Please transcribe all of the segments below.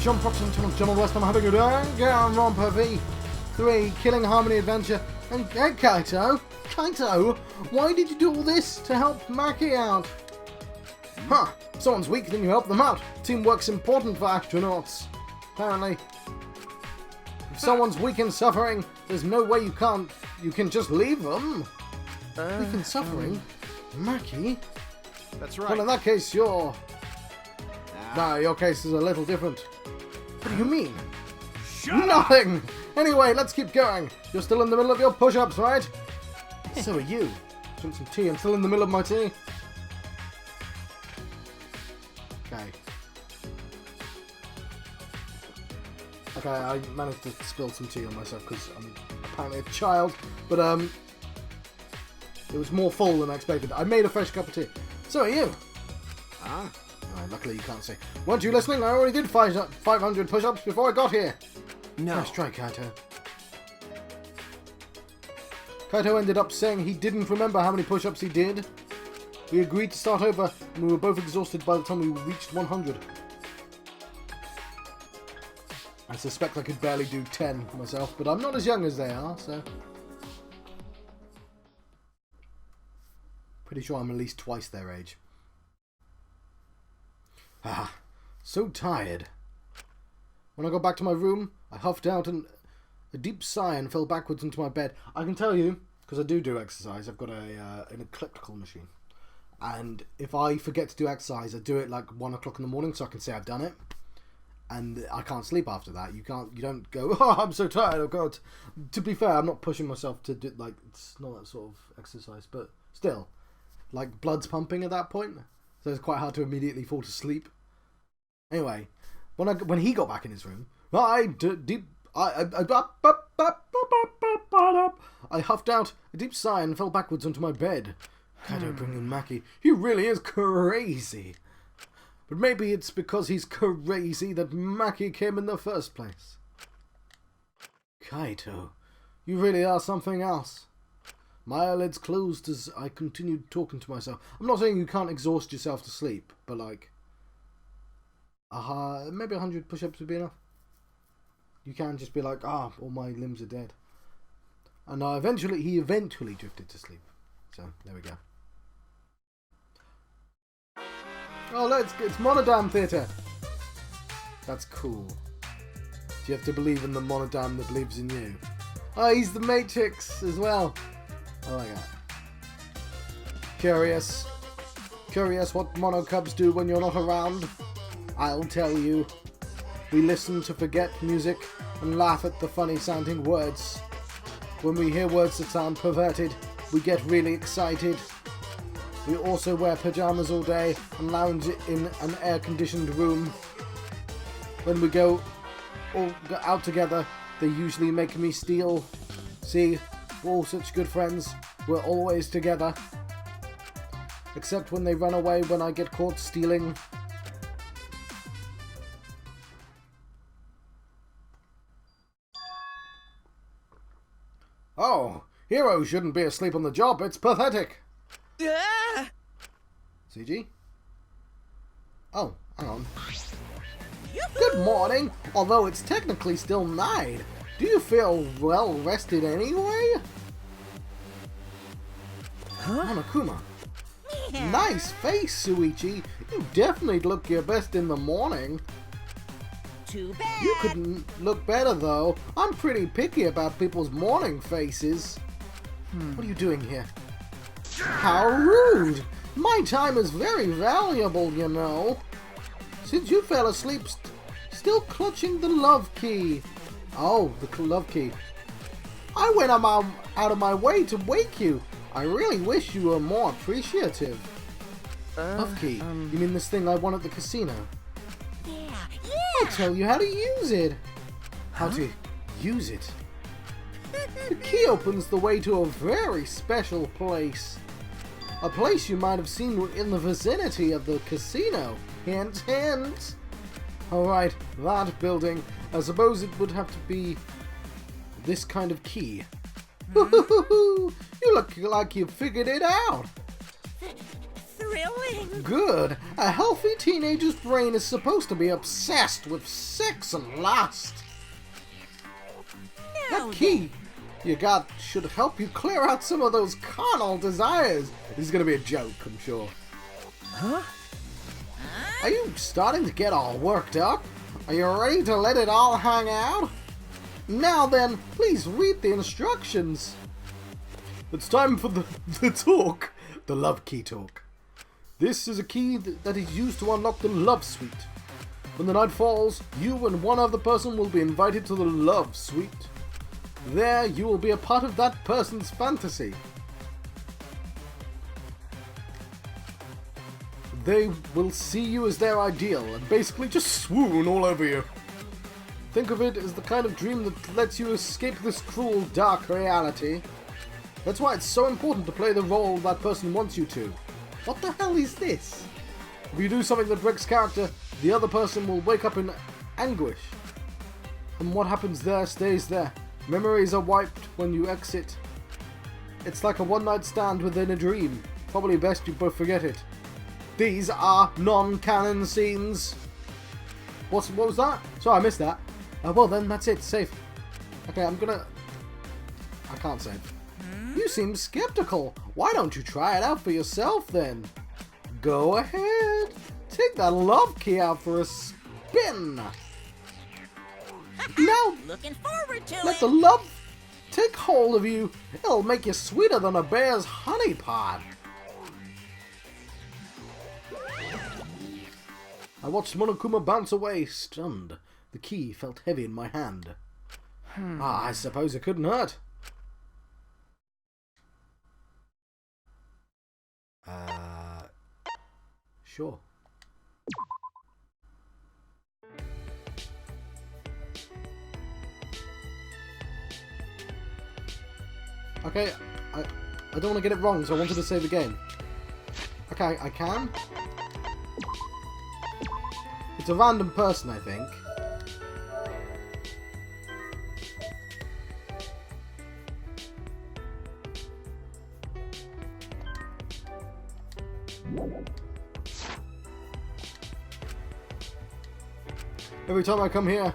John Proxon, John West. I'm having a Danganronpa V3 Killing Harmony Adventure. And hey, Kaito, why did you do all this to help Maki out? Huh, if someone's weak, then you help them out. Teamwork's important for astronauts. Apparently. If someone's weak and suffering, there's no way you can just leave them. Weak and suffering? Maki? That's right. Well, in that case, your case is a little different. What do you mean? Nothing! Anyway, let's keep going. You're still in the middle of your push-ups, right? So are you. Drink some tea. I'm still in the middle of my tea. Okay, I managed to spill some tea on myself because I'm apparently a child, but it was more full than I expected. I made a fresh cup of tea. So are you. Ah. Right, luckily you can't see. Weren't you listening? I already did 500 push-ups before I got here. No. Nice try, Kaito. Kaito ended up saying he didn't remember how many push-ups he did. We agreed to start over, and we were both exhausted by the time we reached 100. I suspect I could barely do 10 myself, but I'm not as young as they are, so... Pretty sure I'm at least twice their age. Ah, so tired. When I got back to my room, I huffed out a deep sigh and fell backwards into my bed. I can tell you, because I do exercise, I've got an elliptical machine. And if I forget to do exercise, I do it like 1 o'clock in the morning so I can say I've done it. And I can't sleep after that. You don't go, oh, I'm so tired, oh God. To be fair, I'm not pushing myself to do, like, it's not that sort of exercise, but still. Like, blood's pumping at that point. So it's quite hard to immediately fall to sleep. Anyway, when he got back in his room, I huffed out a deep sigh and fell backwards onto my bed. Kaito bringing Maki. He really is crazy. But maybe it's because he's crazy that Maki came in the first place. Kaito, you really are something else. My eyelids closed as I continued talking to myself. I'm not saying you can't exhaust yourself to sleep, but like... maybe 100 push-ups would be enough. You can just be like, all my limbs are dead. And he eventually drifted to sleep. So, there we go. Oh, it's Monodam Theatre. That's cool. Do you have to believe in the Monodam that believes in you? Oh, he's the Matrix as well. Oh my god. Curious what monocubs do when you're not around? I'll tell you. We listen to forget music and laugh at the funny sounding words. When we hear words that sound perverted, we get really excited. We also wear pajamas all day and lounge in an air-conditioned room. When we go all out together, they usually make me steal. See, we're all such good friends. We're always together. Except when they run away when I get caught stealing. Oh, heroes shouldn't be asleep on the job. It's pathetic. CG? Oh, hang on. Good morning. Although it's technically still night. Do you feel well rested anyway? Monokuma. Nice face, Suichi. You definitely look your best in the morning. Too bad. You couldn't look better, though. I'm pretty picky about people's morning faces. What are you doing here? How rude! My time is very valuable, you know. Since you fell asleep, still clutching the love key. Oh, the love key. I went out of my way to wake you. I really wish you were more appreciative. Love key? You mean this thing I won at the casino? Yeah. I'll tell you how to use it. How to use it? The key opens the way to a very special place. A place you might have seen in the vicinity of the casino. Hint, hint. Alright, that building. I suppose it would have to be this kind of key. You look like you figured it out. thrilling. Good. A healthy teenager's brain is supposed to be obsessed with sex and lust. Now That key you got should help you clear out some of those carnal desires. This is going to be a joke, I'm sure. Huh? Are you starting to get all worked up? Are you ready to let it all hang out? Now then, please read the instructions. It's time for the talk. The love key talk. This is a key that is used to unlock the love suite. When the night falls, you and one other person will be invited to the love suite. There, you will be a part of that person's fantasy. They will see you as their ideal and basically just swoon all over you. Think of it as the kind of dream that lets you escape this cruel, dark reality. That's why it's so important to play the role that person wants you to. What the hell is this? If you do something that breaks character, the other person will wake up in anguish. And what happens there stays there. Memories are wiped when you exit. It's like a one-night stand within a dream. Probably best you both forget it. These are non-canon scenes. What was that? Sorry, I missed that. Well then, that's it. Safe. Okay, I can't save. You seem skeptical. Why don't you try it out for yourself then? Go ahead. Take that love key out for a spin. Now, Looking forward to let it. the love take hold of you. It'll make you sweeter than a bear's honey pot. I watched Monokuma bounce away, stunned. The key felt heavy in my hand. I suppose it couldn't hurt. Sure. Okay, I don't want to get it wrong, so I wanted to save the game. Okay, I can. It's a random person, I think. Every time I come here,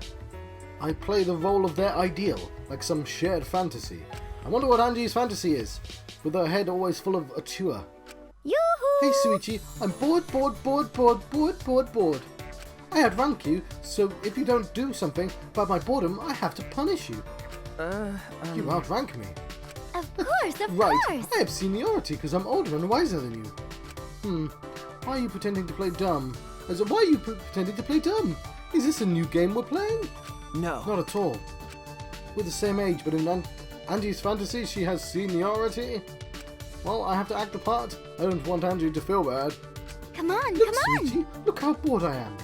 I play the role of their ideal, like some shared fantasy. I wonder what Angie's fantasy is, with her head always full of a tour. Yoo-hoo! Hey, Suichi, I'm bored. I outrank you, so if you don't do something about my boredom, I have to punish you. You outrank me. Of course, of Right, course. I have seniority because I'm older and wiser than you. Why are you pretending to play dumb? Why are you pretending to play dumb? Is this a new game we're playing? No. Not at all. We're the same age, but in Angie's fantasy, she has seniority. Well, I have to act the part. I don't want Angie to feel bad. Come on, Look, come on. Sweetie, look how bored I am.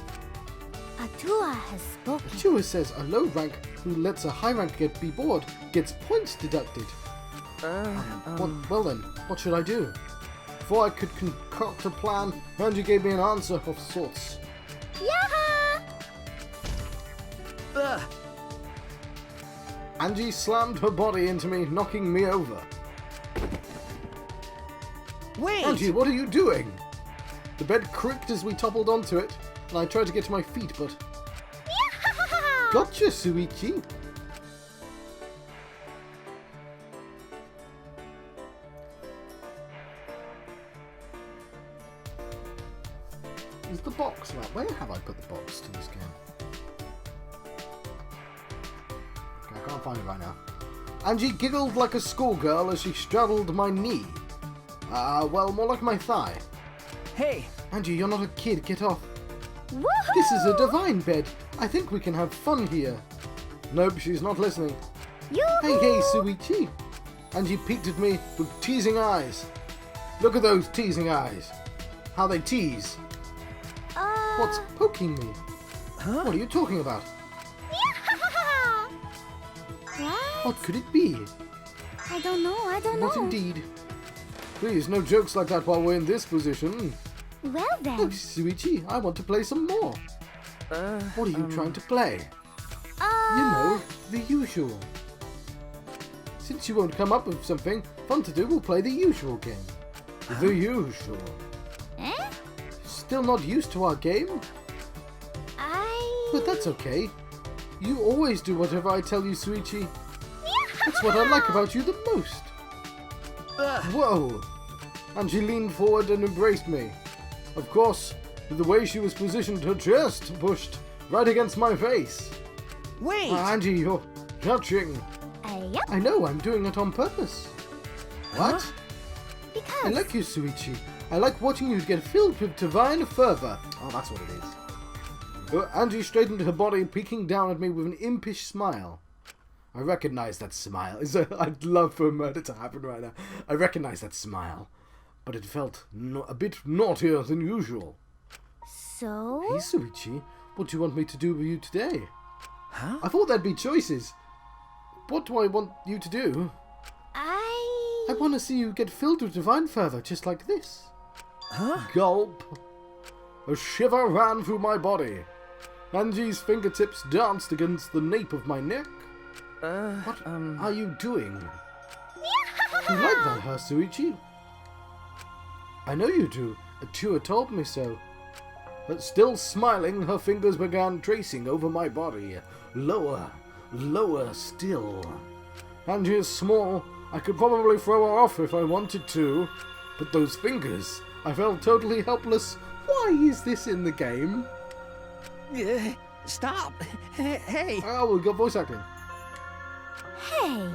Atua has spoken. Chua says a low rank who lets a high rank be bored gets points deducted. Well then, what should I do? Before I could concoct a plan, Angie gave me an answer of sorts. Yaha! Ugh. Angie slammed her body into me, knocking me over. Wait! Angie, what are you doing? The bed creaked as we toppled onto it, and I tried to get to my feet, but... Yaha! Gotcha, Suichi! Is the box right? Where have I put the box to this game? Okay, I can't find it right now. Angie giggled like a schoolgirl as she straddled my knee. Well, more like my thigh. Hey! Angie, you're not a kid, get off. Woohoo! This is a divine bed. I think we can have fun here. Nope, she's not listening. Yoo-hoo! Hey, Suichi. Angie peeked at me with teasing eyes. Look at those teasing eyes. How they tease. What's poking me? Huh? What are you talking about? Yaha! What? What could it be? I don't know, What indeed? Please, no jokes like that while we're in this position. Well then. Look, Suichi, I want to play some more. What are you trying to play? You know, the usual. Since you won't come up with something fun to do, we'll play the usual game. The usual. Eh? Still not used to our game? But that's okay. You always do whatever I tell you, Suichi. That's what I like about you the most. Whoa! And she leaned forward and embraced me. Of course, with the way she was positioned, her chest pushed right against my face. Wait! Angie, you're touching. Yep. I know, I'm doing it on purpose. What? Because. I like you, Suichi. I like watching you get filled with divine fervor. Oh, that's what it is. Angie straightened her body, peeking down at me with an impish smile. I recognize that smile. I'd love for a murder to happen right now. I recognize that smile. But it felt a bit naughtier than usual. So? Hey, Suichi, what do you want me to do with you today? Huh? I thought there'd be choices. What do I want you to do? I want to see you get filled with divine fervor, just like this. Huh? Gulp. A shiver ran through my body. Angie's fingertips danced against the nape of my neck. What are you doing? You like that, huh, Suichi? I know you do. Atua told me so. But still smiling, her fingers began tracing over my body. Lower, lower still. Angie is small. I could probably throw her off if I wanted to. But those fingers, I felt totally helpless. Why is this in the game? Stop! Hey! Oh, we got voice acting. Hey,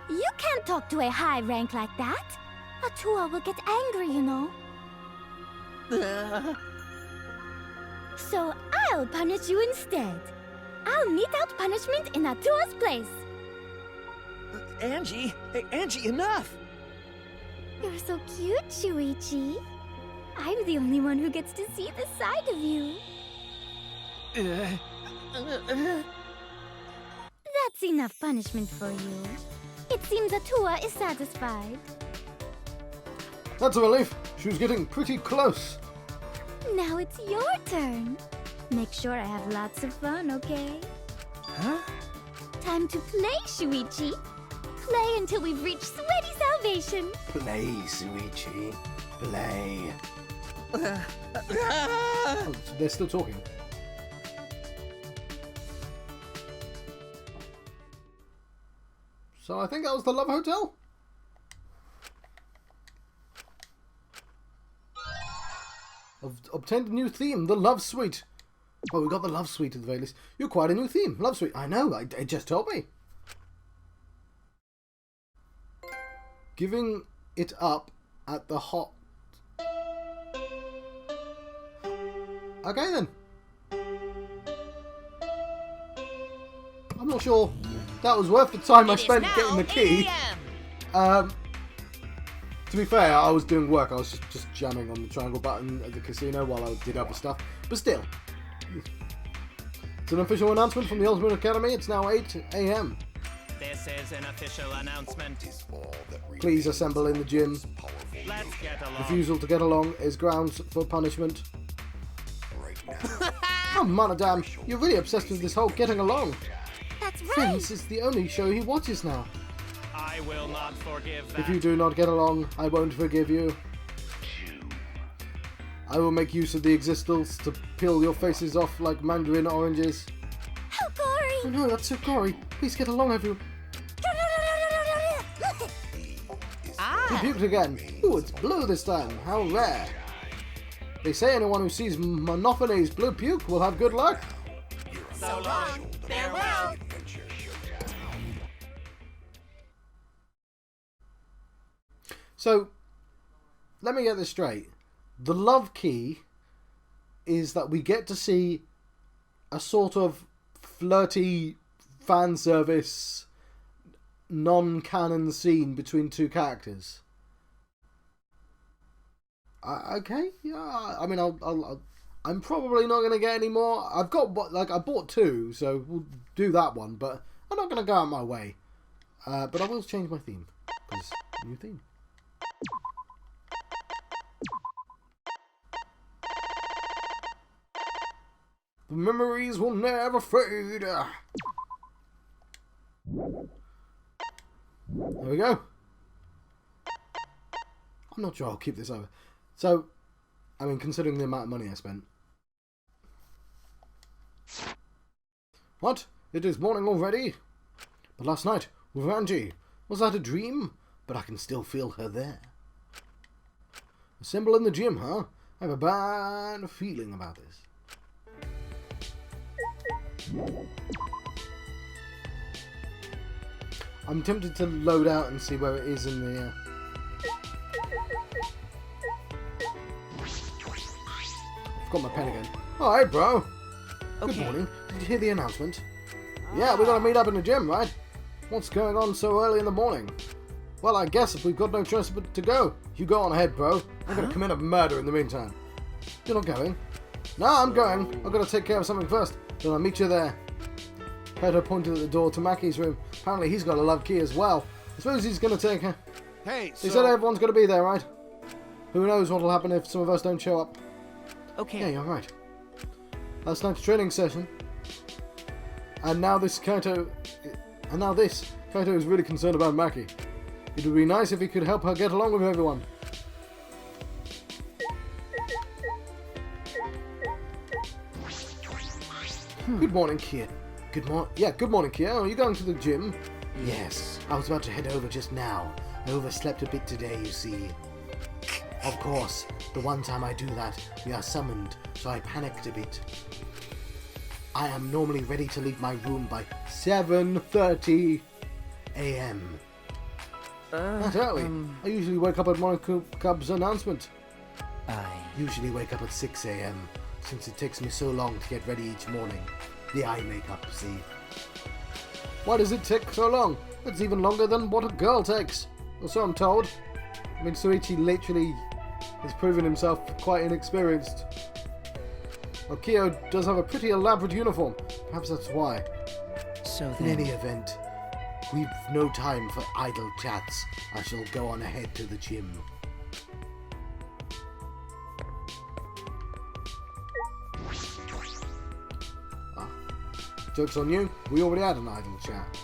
you can't talk to a high rank like that. Atua will get angry, you know. So I'll punish you instead. I'll mete out punishment in Atua's place. Angie! Hey, Angie, enough! You're so cute, Shuichi. I'm the only one who gets to see this side of you. That's enough punishment for you. It seems Atua is satisfied. That's a relief. She was getting pretty close. Now it's your turn. Make sure I have lots of fun, okay? Huh? Time to play, Shuichi. Play until we've reached sweaty salvation. Play, Suichi. Play. Oh, they're still talking. So I think that was the Love Hotel. I've obtained a new theme, the Love Suite. Well, we got the Love Suite at the very least. You're quite a new theme, Love Suite. I know, it just told me. Giving it up at the hot... Okay then. I'm not sure that was worth the time I spent getting the key. To be fair, I was doing work. I was just jamming on the triangle button at the casino while I did other stuff. But still. It's an official announcement from the Ultimate Academy. It's now 8 AM. This is an official announcement. Please assemble in the gym. Let's get along. Refusal to get along is grounds for punishment. Oh, Monodam, you're really obsessed with this whole getting along. That's right. Friends is the only show he watches now. I will not forgive that. If you do not get along, I won't forgive you. I will make use of the existence to peel your faces off like mandarin oranges. How gory! Oh no, that's so gory. Please get along, everyone. He puked again. Ooh, it's blue this time. How rare. They say anyone who sees Monophanes blue puke will have good luck. So long. Farewell. So, let me get this straight. The love key is that we get to see a sort of flirty fan service non-canon scene between two characters. Okay, yeah. I mean, I'm probably not gonna get any more. I bought two, so we'll do that one. But I'm not gonna go out my way. But I will change my theme because new theme. The memories will never fade. There we go. I'm not sure I'll keep this over. So, I mean, considering the amount of money I spent. What? It is morning already? But last night, with Angie, was that a dream? But I can still feel her there. A symbol in the gym, huh? I have a bad feeling about this. I'm tempted to load out and see where it is in the... I've got my pen again. Oh, hey, bro. Okay. Good morning. Did you hear the announcement? Yeah, we gotta meet up in the gym, right? What's going on so early in the morning? Well, I guess if we've got no choice but to go, you go on ahead, bro. I'm gonna commit a murder in the meantime. You're not going? No, I'm going. I've got to take care of something first. Then I'll meet you there. Kaito pointed at the door to Maki's room. Apparently he's got a love key as well. I suppose he's gonna take her. Hey, He said everyone's gonna be there, right? Who knows what'll happen if some of us don't show up. Okay. Yeah, you're right. Last night's training session. And now this, Kaito is really concerned about Maki. It would be nice if he could help her get along with everyone. Good morning, Kia. Good morning, Kia. Are you going to the gym? Yes. I was about to head over just now. I overslept a bit today, you see. Of course, the one time I do that, we are summoned, so I panicked a bit. I am normally ready to leave my room by 7:30 a.m. That's early. I usually wake up at Monokub's announcement. I Usually wake up at 6 a.m. since it takes me so long to get ready each morning. The eye makeup, see. Why does it take so long? It's even longer than what a girl takes. Or so I'm told. I mean, Soichi literally has proven himself quite inexperienced. Well, Kyo does have a pretty elaborate uniform. Perhaps that's why. So In then. any event, we've no time for idle chats. I shall go on ahead to the gym. Joke's on you, we already had an idle chat.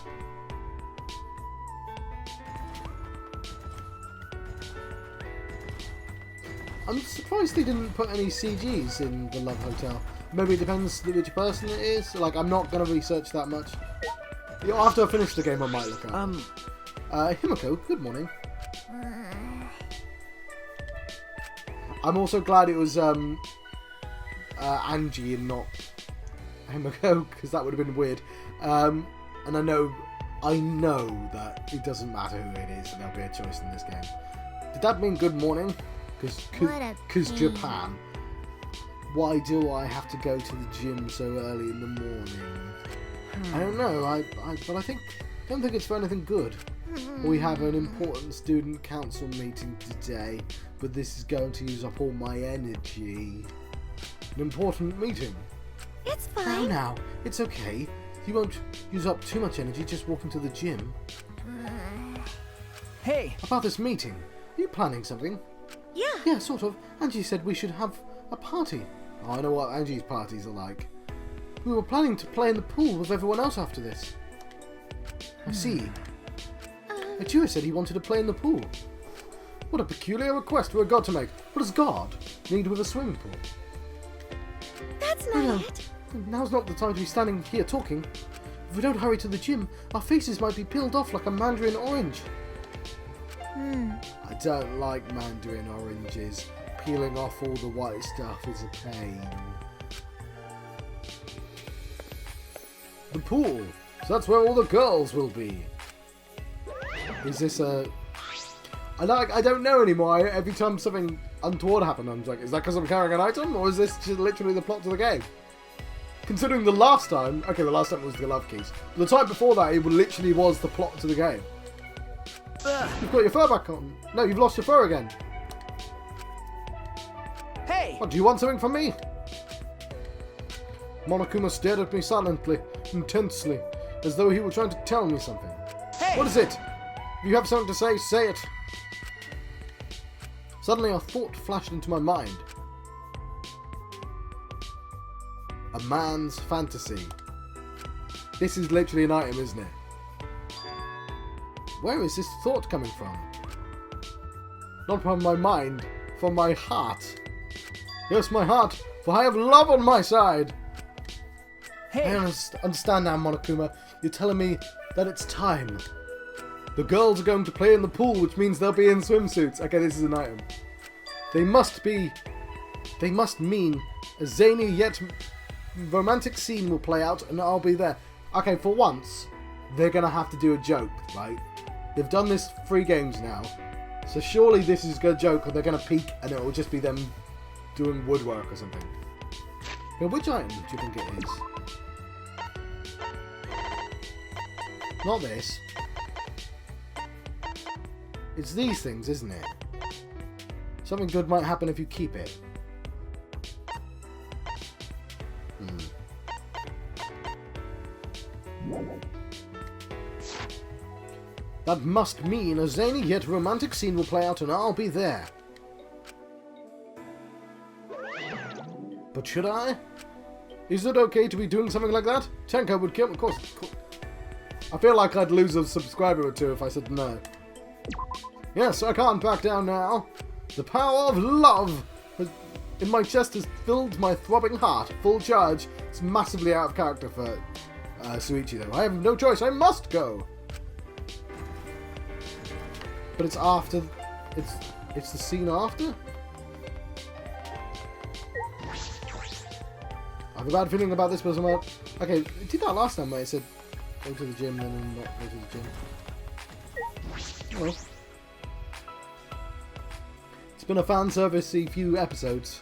I'm surprised they didn't put any CGs in the Love Hotel. Maybe it depends which person it is. Like, I'm not going to research that much. After I finish the game, I might look up. Himiko, good morning. I'm also glad it was Angie and not Himiko, because that would have been weird. And I know that it doesn't matter who it is, and there'll be a choice in this game. Did that mean good morning? Because Japan. Why do I have to go to the gym so early in the morning? I don't know. But I don't think it's for anything good. We have an important student council meeting today, but this is going to use up all my energy. An important meeting. It's fine. Now, it's okay. You won't use up too much energy just walking to the gym. Hey. About this meeting, are you planning something? Yeah. Yeah, sort of. Angie said we should have a party. Oh, I know what Angie's parties are like. We were planning to play in the pool with everyone else after this. I see. Achua said he wanted to play in the pool. What a peculiar request for a god to make. What does God need with a swimming pool? That's not it. Now's not the time to be standing here talking. If we don't hurry to the gym, our faces might be peeled off like a mandarin orange. I don't like mandarin oranges. Peeling off all the white stuff is a pain. The pool. So that's where all the girls will be. Is this a... I don't know anymore. Every time something untoward happens, I'm like, is that because I'm carrying an item? Or is this just literally the plot to the game? Considering the last time... Okay, the last time was the love keys. The time before that, it literally was the plot to the game. You've got your fur back on. No, you've lost your fur again. Hey. What, do you want something from me? Monokuma stared at me silently, intensely, as though he were trying to tell me something. Hey. What is it? If you have something to say it. Suddenly a thought flashed into my mind. A man's fantasy. This is literally an item, isn't it? Where is this thought coming from? Not from my mind, from my heart. Yes, my heart, for I have love on my side. I Hey, understand now, Monokuma. You're telling me that it's time. The girls are going to play in the pool, which means they'll be in swimsuits. Okay, this is an item. They must mean a zany yet romantic scene will play out, and I'll be there. Okay, for once, they're going to have to do a joke, right? They've done this 3 games now, so surely this is a joke, or they're going to peek, and it will just be them doing woodwork or something. Now, which item do you think it is? Not this. It's these things, isn't it? Something good might happen if you keep it. That must mean a zany yet romantic scene will play out and I'll be there. But should I? Is it okay to be doing something like that? Tenko would kill me. Of course. I feel like I'd lose a subscriber or 2 if I said no. Yes, I can't back down now. The power of love in my chest has filled my throbbing heart. Full charge. It's massively out of character for Suichi though. I have no choice. I must go. But it's after. It's the scene after. I have a bad feeling about this person. Okay, it did that last time where it said go to the gym and then not go to the gym. Well, it's been a fan service-y few episodes.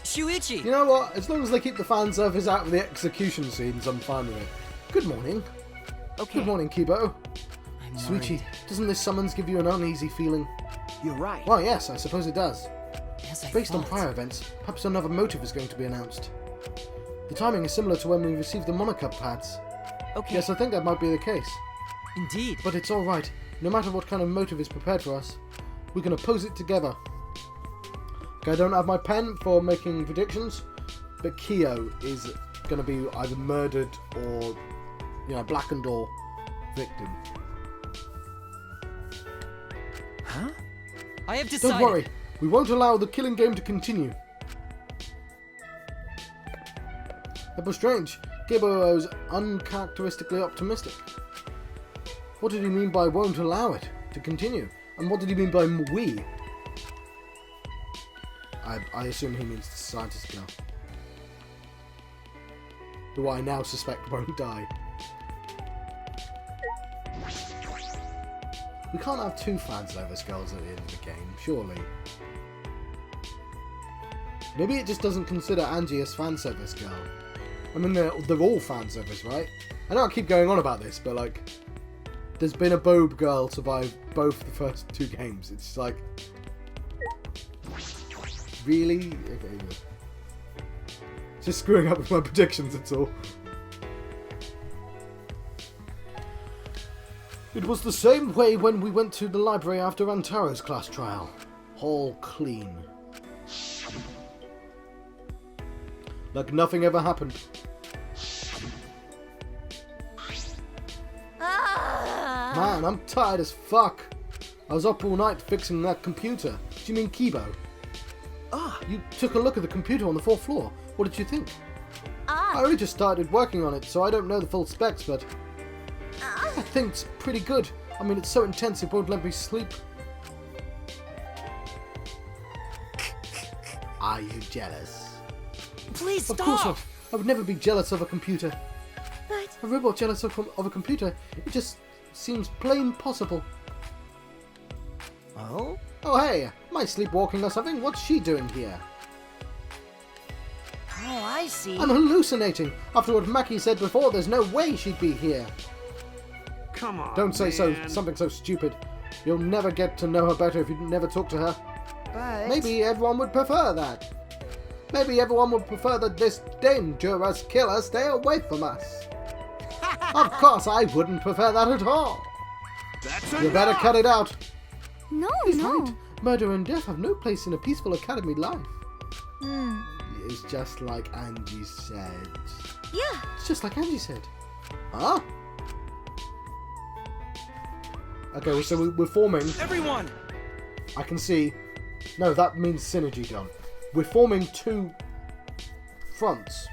Shuichi! You know what? As long as they keep the fan service out of the execution scenes, I'm fine with it. Good morning. Okay, Good morning, Kibo. I'm Suichi, worried. doesn't this summons give you an uneasy feeling? You're right. Well, yes, I suppose it does. As I Based on thought. prior events, perhaps another motive is going to be announced. The timing is similar to when we received the Monica pads. Okay, Yes, I think that might be the case. indeed. But it's alright. No matter what kind of motive is prepared for us, we can oppose it together. Okay, I don't have my pen for making predictions, but Kyo is going to be either murdered or, blackened or victim. Huh? I have decided. Don't worry, we won't allow the killing game to continue. That was strange. Gibbo was uncharacteristically optimistic. What did he mean by won't allow it to continue? And what did he mean by we? I assume he means the scientist girl, who I now suspect won't die. We can't have 2 fan service girls at the end of the game, surely. Maybe it just doesn't consider Angie as fan service girl. I mean, they're all fan service, right? I know I keep going on about this, but like, there's been a Bobe girl survive both the first 2 games. It's like, really? Okay, good. Just screwing up with my predictions, that's all. It was the same way when we went to the library after Antaro's class trial. All clean. Like nothing ever happened. Ah! Man, I'm tired as fuck. I was up all night fixing that computer. Do you mean Kibo? Ah, You took a look at the computer on the 4th floor. What did you think? I Ah! only just started working on it, so I don't know the full specs, but I think it's pretty good. I mean, it's so intense it won't let me sleep. Are you jealous? please Of course stop! not. I would never be jealous of a computer. But A robot jealous of a computer? It just seems plain possible. Oh? Oh hey, am I sleepwalking or something? What's she doing here? oh, I see. I'm hallucinating. After what Maki said before, there's no way she'd be here. Come on. Don't say something so stupid. You'll never get to know her better if you never talk to her. But Maybe everyone would prefer that. Maybe everyone would prefer that this dangerous killer stay away from us. Of course, I wouldn't prefer that at all. That's You better cut it out. No, He's no. right. Murder and death have no place in a peaceful academy life. Hmm. It's just like Angie said. Yeah. It's just like Angie said. Huh? Okay, well, so we're forming. Everyone! I can see... No, that means synergy, John. We're forming two fronts.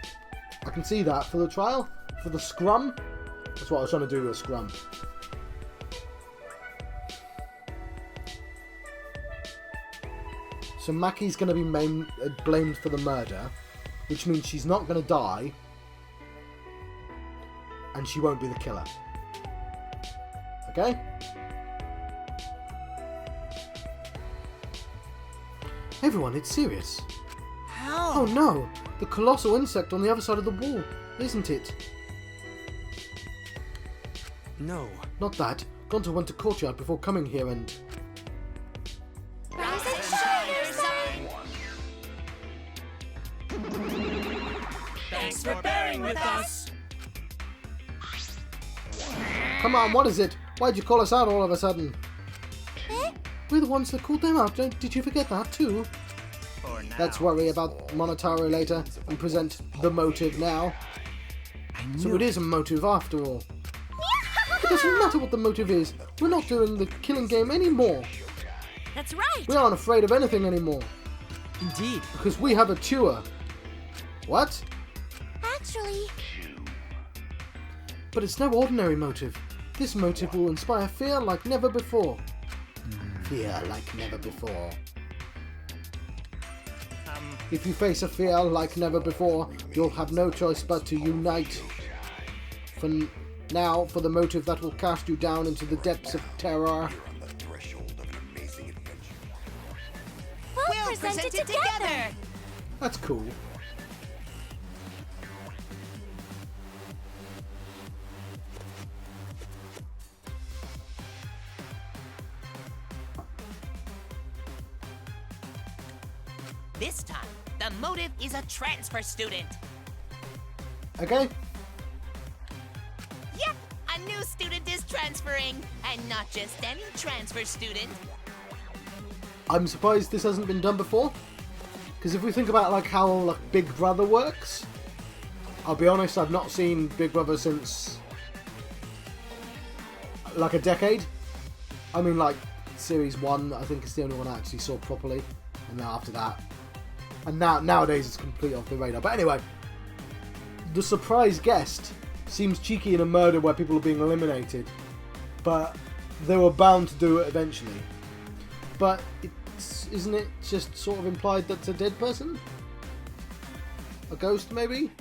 I can see that for the trial. For the scrum. That's what I was trying to do with a scrum. So Maki's going to be blamed for the murder, which means she's not going to die, and she won't be the killer. Okay? Everyone, it's serious. How? Oh no! The colossal insect on the other side of the wall, isn't it? No. Not that. Gonta went to courtyard before coming here and... Rise and shine, your son! Thanks for bearing with us. Come on, what is it? Why'd you call us out all of a sudden? Eh? We're the ones that called them out. Did you forget that too? Let's worry about Monotaro later and present the motive now. So it is a motive after all. It doesn't matter what the motive is. We're not doing the killing game anymore. That's right. We aren't afraid of anything anymore. Indeed. Because we have a cure. What? Actually, But it's no ordinary motive. This motive will inspire fear like never before. Fear like never before. If you face a fear like never before, you'll have no choice but to unite. Now, for the motive that will cast you down into the depths of terror. we'll present it together! That's cool. This time, the motive is a transfer student. Okay? Yep, a new student is transferring, and not just any transfer student. I'm surprised this hasn't been done before. Because if we think about like how like Big Brother works, I'll be honest, I've not seen Big Brother since like a decade. I mean, like Series 1, I think is the only one I actually saw properly, and then after that, and nowadays it's completely off the radar. But anyway, the surprise guest seems cheeky in a murder where people are being eliminated, but they were bound to do it eventually. But isn't it just sort of implied that it's a dead person? A ghost, maybe?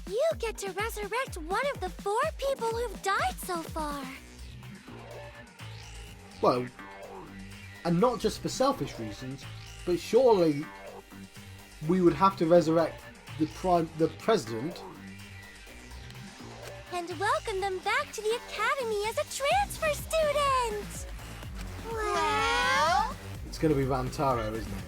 You get to resurrect one of the 4 people who've died so far. Well, and not just for selfish reasons, but surely we would have to resurrect the president. And welcome them back to the academy as a transfer student! Well... It's going to be Rantaro, isn't it?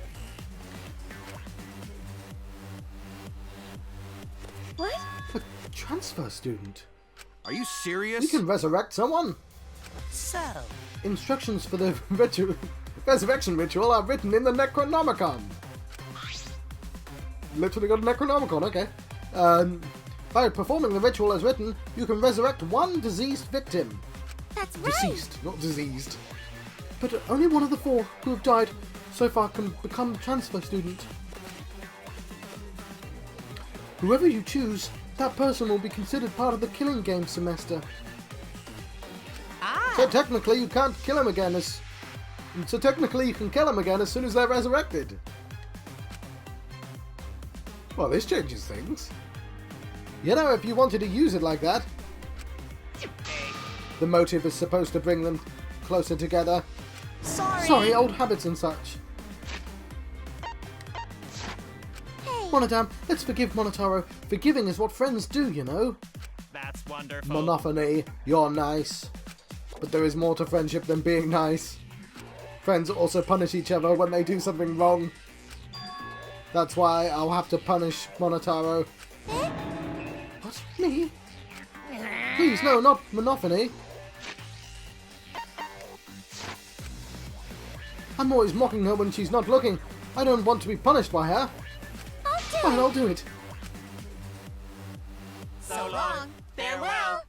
What? A transfer student? Are you serious? We can resurrect someone! So, Instructions for the resurrection ritual are written in the Necronomicon. Literally got a Necronomicon, okay. By performing the ritual as written, you can resurrect one diseased victim. That's right! Deceased, not diseased. But only one of the 4 who have died so far can become a transfer student. Whoever you choose, that person will be considered part of the killing game semester. So technically you can't kill him again so technically you can kill him again as soon as they're resurrected. Well, this changes things. You know, if you wanted to use it like that. The motive is supposed to bring them closer together. Sorry, old habits and such. Hey, Monodam, let's forgive Monotaro. Forgiving is what friends do, you know. That's wonderful. Monophony, you're nice. But there is more to friendship than being nice. Friends also punish each other when they do something wrong. That's why I'll have to punish Monotaro. eh? What? Me? Please, no, not Monophony. I'm always mocking her when she's not looking. I don't want to be punished by her. Fine, I'll do it. so long, farewell.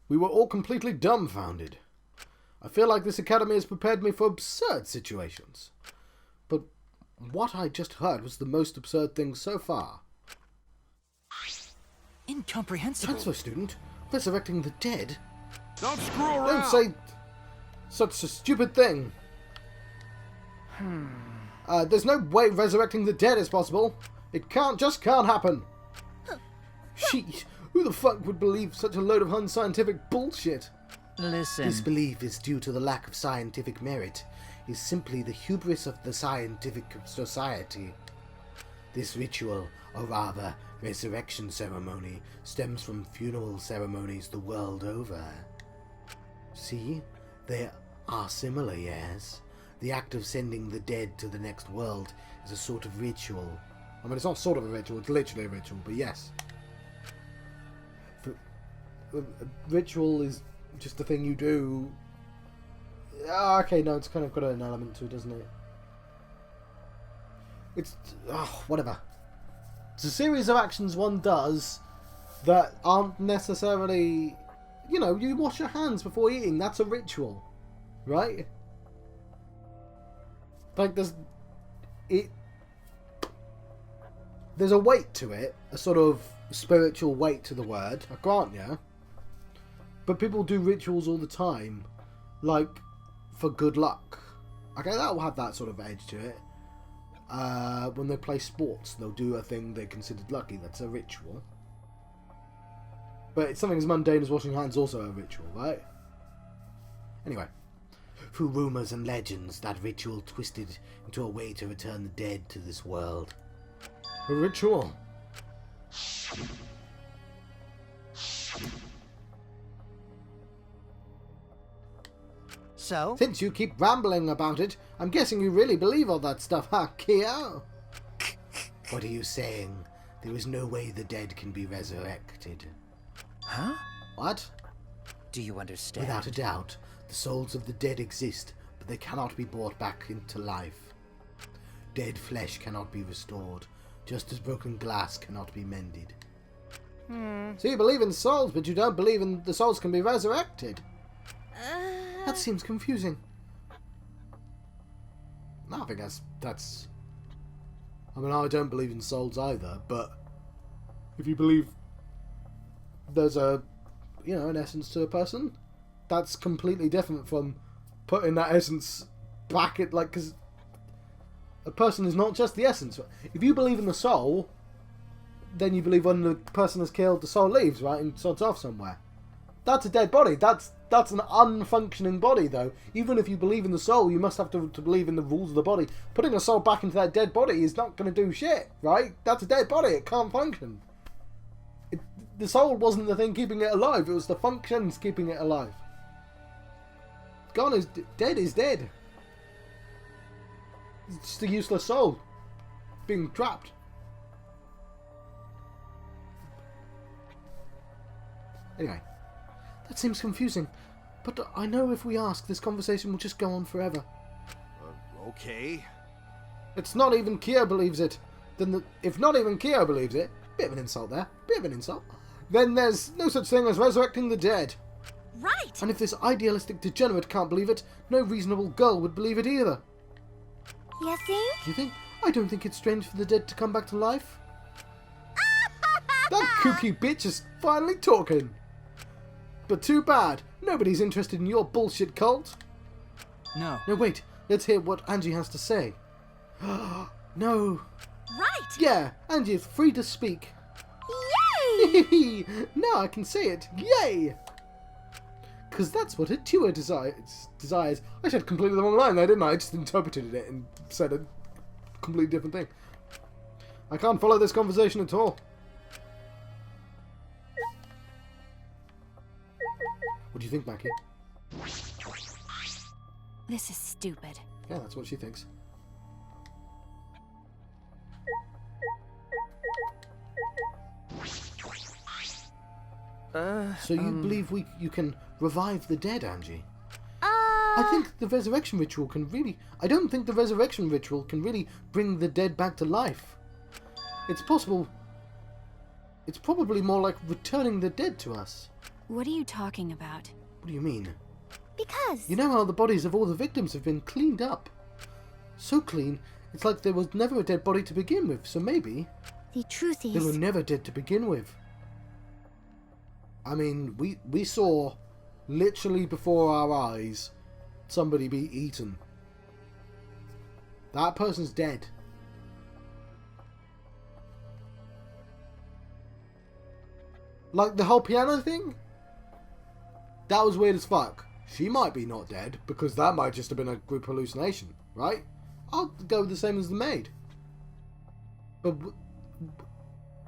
We were all completely dumbfounded. I feel like this academy has prepared me for absurd situations. But what I just heard was the most absurd thing so far. Incomprehensible. Transfer student? Resurrecting the dead? Don't screw around. Don't say such a stupid thing. There's no way resurrecting the dead is possible. It just can't happen. Sheesh, who the fuck would believe such a load of unscientific bullshit? Listen. This belief is due to the lack of scientific merit, is simply the hubris of the scientific society. This ritual, or rather, resurrection ceremony, stems from funeral ceremonies the world over. See? They are similar, yes? The act of sending the dead to the next world is a sort of ritual. I mean, it's not sort of a ritual, it's literally a ritual, but yes. A ritual is just a thing you do. Okay, no, it's kind of got an element to it, doesn't it? It's... whatever. It's a series of actions one does that aren't necessarily... You know, you wash your hands before eating. That's a ritual. Right? Like, there's a weight to it. A sort of spiritual weight to the word. I grant you. But people do rituals all the time. Like, for good luck. Okay, that will have that sort of edge to it. When they play sports, they'll do a thing they're considered lucky. That's a ritual. But it's something as mundane as washing hands, also a ritual, right? Anyway. Through rumours and legends, that ritual twisted into a way to return the dead to this world. A ritual? So? Since you keep rambling about it, I'm guessing you really believe all that stuff, huh, Kia? What are you saying? There is no way the dead can be resurrected. Huh? What? Do you understand? Without a doubt, the souls of the dead exist, but they cannot be brought back into life. Dead flesh cannot be restored, just as broken glass cannot be mended. So you believe in souls, but you don't believe in the souls can be resurrected? That seems confusing. No, I think that's... I mean, I don't believe in souls either, but if you believe there's a, you know, an essence to a person, that's completely different from putting that essence back at, like, because a person is not just the essence. If you believe in the soul, then you believe when the person is killed, the soul leaves, right, and sods off somewhere. That's a dead body. That's an unfunctioning body, though. Even if you believe in the soul, you must have to believe in the rules of the body. Putting a soul back into that dead body is not going to do shit, right? That's a dead body. It can't function. The soul wasn't the thing keeping it alive. It was the functions keeping it alive. Gone is dead is dead. It's just a useless soul being trapped. Anyway, that seems confusing, but I know if we ask, this conversation will just go on forever. Okay. It's not even Kia believes it. Then if not even Kia believes it, bit of an insult there, bit of an insult, then there's no such thing as resurrecting the dead. Right! And if this idealistic degenerate can't believe it, no reasonable girl would believe it either. You think? You think? I don't think it's strange for the dead to come back to life. That kooky bitch is finally talking. But too bad. Nobody's interested in your bullshit cult. No. No, wait. Let's hear what Angie has to say. No. Right! Yeah, Angie is free to speak. Yay! Now I can say it. Yay! Because that's what a tour desires. I said completely the wrong line there, didn't I? I just interpreted it and said a completely different thing. I can't follow this conversation at all. What do you think, Mackie? This is stupid. Yeah, that's what she thinks. So you believe you can revive the dead, Angie? I think the resurrection ritual can really... I don't think the resurrection ritual can really bring the dead back to life. It's possible... It's probably more like returning the dead to us. What are you talking about? What do you mean? Because... You know how the bodies of all the victims have been cleaned up? So clean, it's like there was never a dead body to begin with, so maybe... The truth They were is... never dead to begin with. I mean, we saw, literally before our eyes, somebody be eaten. That person's dead. Like the whole piano thing? That was weird as fuck. She might be not dead, because that might just have been a group hallucination, right? I'll go with the same as the maid. But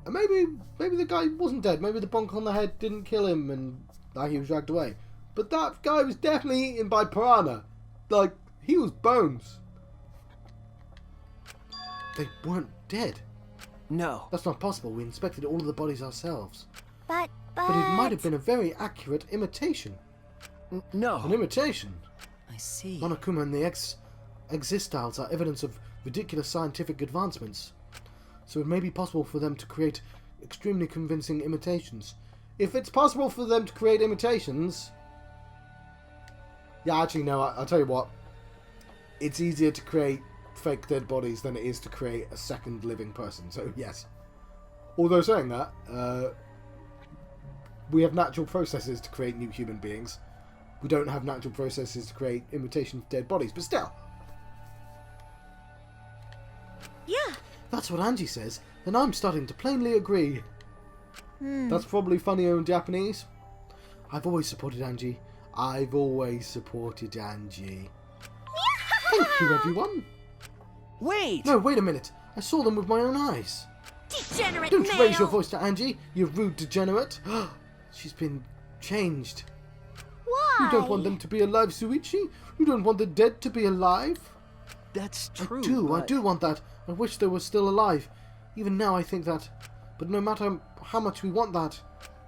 maybe the guy wasn't dead. Maybe the bonk on the head didn't kill him and he was dragged away. But that guy was definitely eaten by piranha. Like, he was bones. They weren't dead. No. That's not possible. We inspected all of the bodies ourselves. But... But it might have been a very accurate imitation. No. An imitation. I see. Monokuma and the existiles are evidence of ridiculous scientific advancements. So it may be possible for them to create extremely convincing imitations. If it's possible for them to create imitations... Yeah, actually, no, I'll tell you what. It's easier to create fake dead bodies than it is to create a second living person. So, yes. Although saying that, we have natural processes to create new human beings. We don't have natural processes to create imitation dead bodies, but still. Yeah. That's what Angie says, and I'm starting to plainly agree. That's probably funnier in Japanese. I've always supported Angie. I've always supported Angie. Thank you, everyone. Wait! No, wait a minute. I saw them with my own eyes. Degenerate Don't male! raise your voice to Angie, you rude degenerate. She's been changed. Why? You don't want them to be alive, Suichi? You don't want the dead to be alive? That's true. I do want that. I wish they were still alive. Even now I think that. But no matter how much we want that...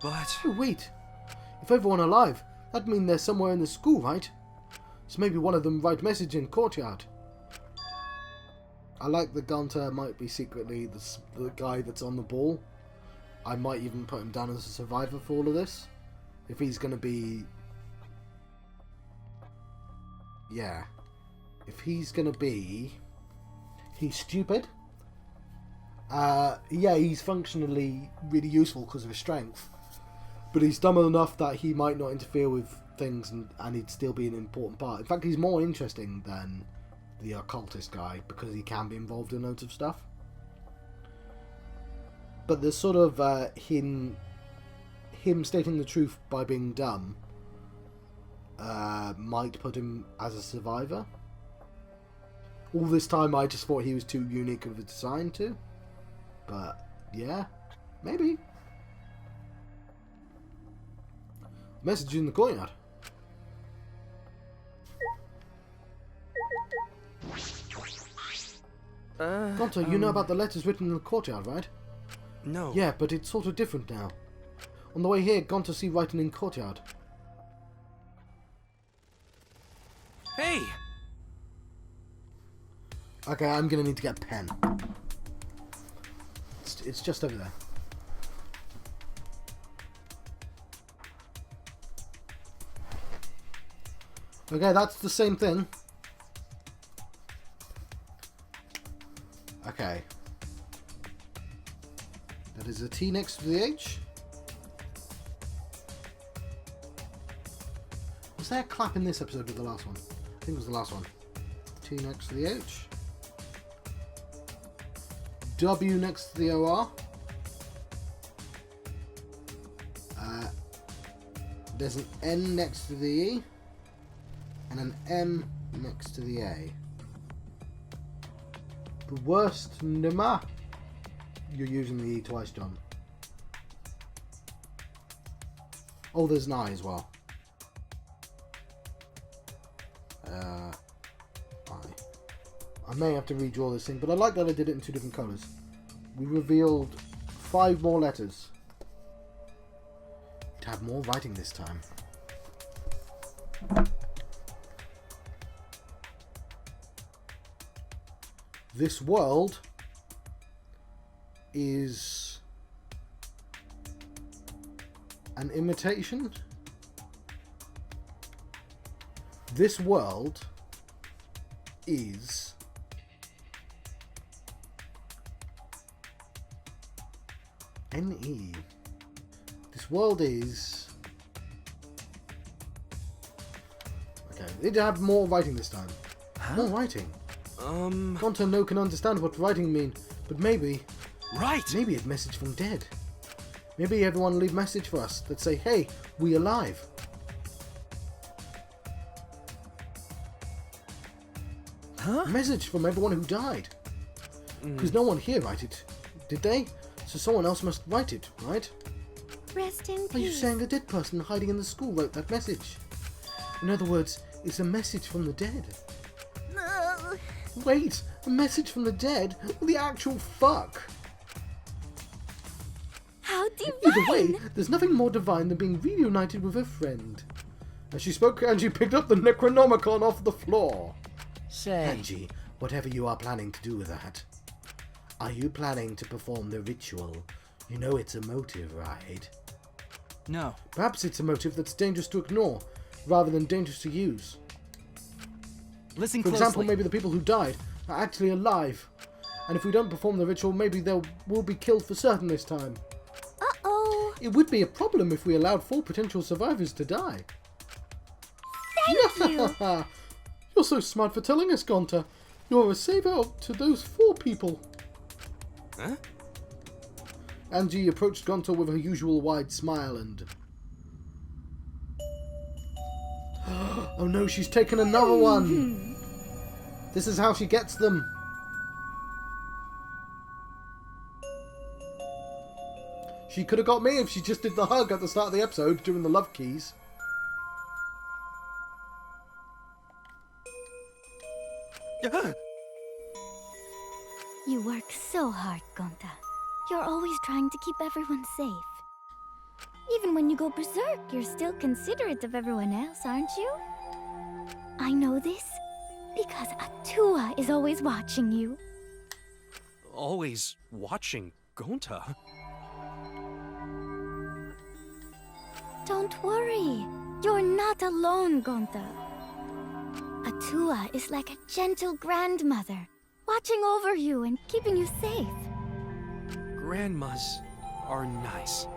But... Oh, wait. If everyone alive, that'd mean they're somewhere in the school, right? So maybe one of them write message in courtyard. I like that Gunter might be secretly the guy that's on the ball. I might even put him down as a survivor for all of this. If he's going to be... Yeah. If he's going to be... He's stupid. Yeah, he's functionally really useful because of his strength. But he's dumb enough that he might not interfere with things and he'd still be an important part. In fact, he's more interesting than the occultist guy because he can be involved in loads of stuff. But there's sort of him stating the truth by being dumb might put him as a survivor. All this time I just thought he was too unique of a design too. But yeah, maybe. Message in the courtyard. Gonto, you know about the letters written in the courtyard, right? No. Yeah, but it's sort of different now. On the way here, Gonto see writing in courtyard. Hey! Okay, I'm gonna need to get a pen. It's just over there. Okay, that's the same thing. Okay. That is a T next to the H. Was there a clap in this episode or the last one? I think it was the last one. T next to the H. W next to the OR. There's an N next to the E. And an M next to the A. The worst number. You're using the E twice, John. Oh, there's an I as well. I may have to redraw this thing, but I like that I did it in two different colours. We revealed 5 more letters. To have more writing this time. This world is An imitation? This world is NE. This world is... Okay, they did have more writing this time. Huh? More writing. Gonta no can understand what writing mean, but maybe Right. a message from dead. Maybe everyone leave message for us that say, hey, we alive. Huh? A message from everyone who died. Because no one here write it, did they? So someone else must write it, right? Rest in peace. Are you saying a dead person hiding in the school wrote that message? In other words, it's a message from the dead. No. Wait, a message from the dead? What the actual fuck? How divine! Either way, there's nothing more divine than being reunited with a friend. As she spoke, Angie picked up the Necronomicon off the floor. Say, Angie, whatever you are planning to do with that, are you planning to perform the ritual? You know it's a motive, right? no. Perhaps it's a motive that's dangerous to ignore, rather than dangerous to use. Listen For closely. example, maybe the people who died are actually alive, and if we don't perform the ritual, maybe they will be killed for certain this time. Uh-oh. It would be a problem if we allowed 4 potential survivors to die. Thank you. You're so smart for telling us, Gonta. You're a savior to those 4 people. Huh? Angie approached Gonta with her usual wide smile and... Oh no, she's taken another one! This is how she gets them. She could have got me if she just did the hug at the start of the episode during the love keys. You work so hard, Gonta. You're always trying to keep everyone safe. Even when you go berserk, you're still considerate of everyone else, aren't you? I know this because Atua is always watching you. Always watching Gonta. Don't worry. You're not alone, Gonta. Atua is like a gentle grandmother, watching over you and keeping you safe. Grandmas are nice.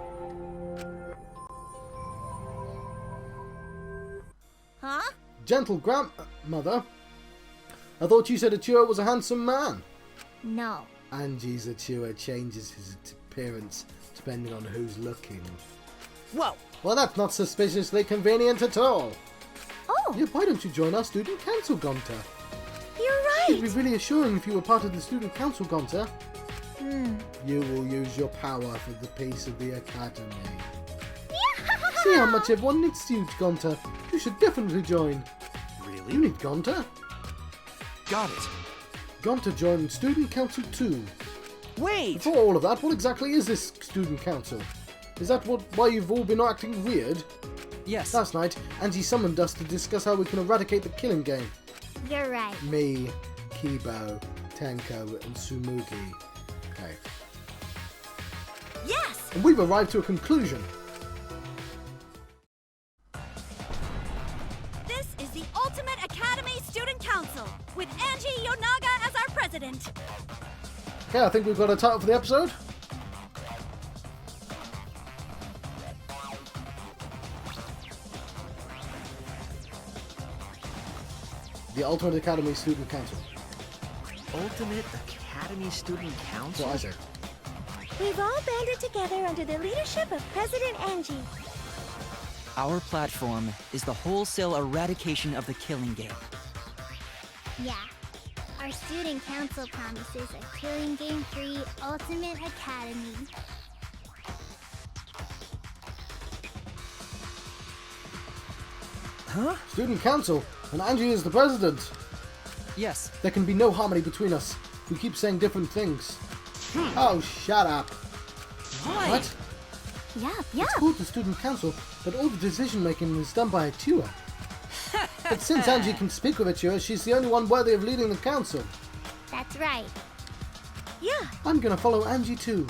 Huh? Gentle grandmother? I thought you said Atua was a handsome man. No. Angie's Atua changes his appearance depending on who's looking. Whoa! Well, that's not suspiciously convenient at all. Oh, Yeah, why don't you join our student council, Gonta? you're It'd be right. really assuring if you were part of the student council, Gonta. Hmm. You will use your power for the peace of the academy. See how much everyone needs you, Gonta. You should definitely join. You Really? need Gonta. Got it. Gonta joined student council too. Wait! Before all of that, what exactly is this student council? Is that why you've all been acting weird? Yes. Last night, Angie summoned us to discuss how we can eradicate the killing game. You're right. Me, Kibo, Tenko, and Sumugi. Okay. Yes! And we've arrived to a conclusion. This is the Ultimate Academy Student Council, with Angie Yonaga as our president. Okay, I think we've got a title for the episode. The Ultimate Academy Student Council. Ultimate Academy Student That's Council? what I said. We've all banded together under the leadership of President Angie. Our platform is the wholesale eradication of the killing game. Yeah. Our student council promises a killing game-free Ultimate Academy. Huh? Student Council, and Angie is the president. Yes. There can be no harmony between us. We keep saying different things. Oh, shut up. Why? What? Yeah. It's called the Student Council, but all the decision making is done by Atua. But since Angie can speak with Atua, she's the only one worthy of leading the council. That's right. Yeah. I'm gonna follow Angie too.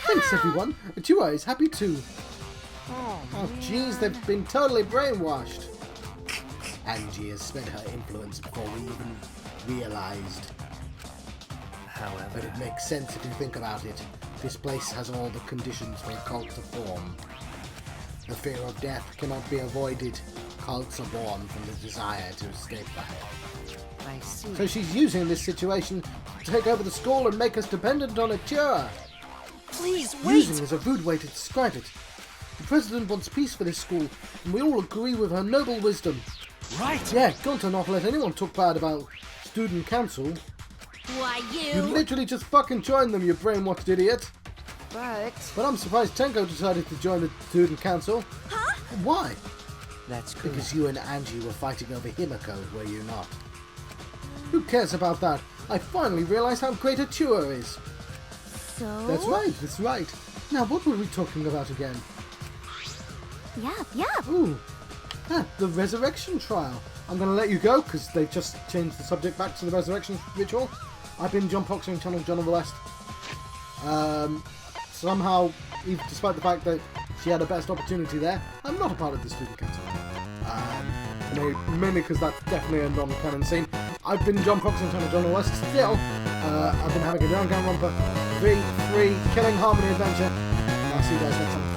Thanks everyone. Atua is happy too. Oh, jeez, they've been totally brainwashed. Angie has spread her influence before we even realized. But However, it makes sense if you think about it. This place has all the conditions for a cult to form. The fear of death cannot be avoided. Cults are born from the desire to escape that. I see. So she's using this situation to take over the school and make us dependent on a cure. Please, Using is a rude way to describe it. The president wants peace for this school, and we all agree with her noble wisdom. right! Yeah, Gunter not let anyone talk bad about student council. Why, You literally just fucking joined them, you brainwashed idiot. But But I'm surprised Tenko decided to join the student council. Huh? Why? that's cool. Because you and Angie were fighting over Himiko, were you not? Who cares about that? I finally realised how great a tour is. So? That's right. Now, what were we talking about again? Yep. Ooh, the resurrection trial. I'm going to let you go because they've just changed the subject back to the resurrection ritual. I've been John Poxer, channel John of the West. Somehow, even despite the fact that she had a best opportunity there, I'm not a part of the student council. Mainly because that's definitely a non-canon scene. I've been John Poxer, channel John of the West. Still, I've been having a Danganronpa 3 killing harmony adventure. And I'll see you guys next time.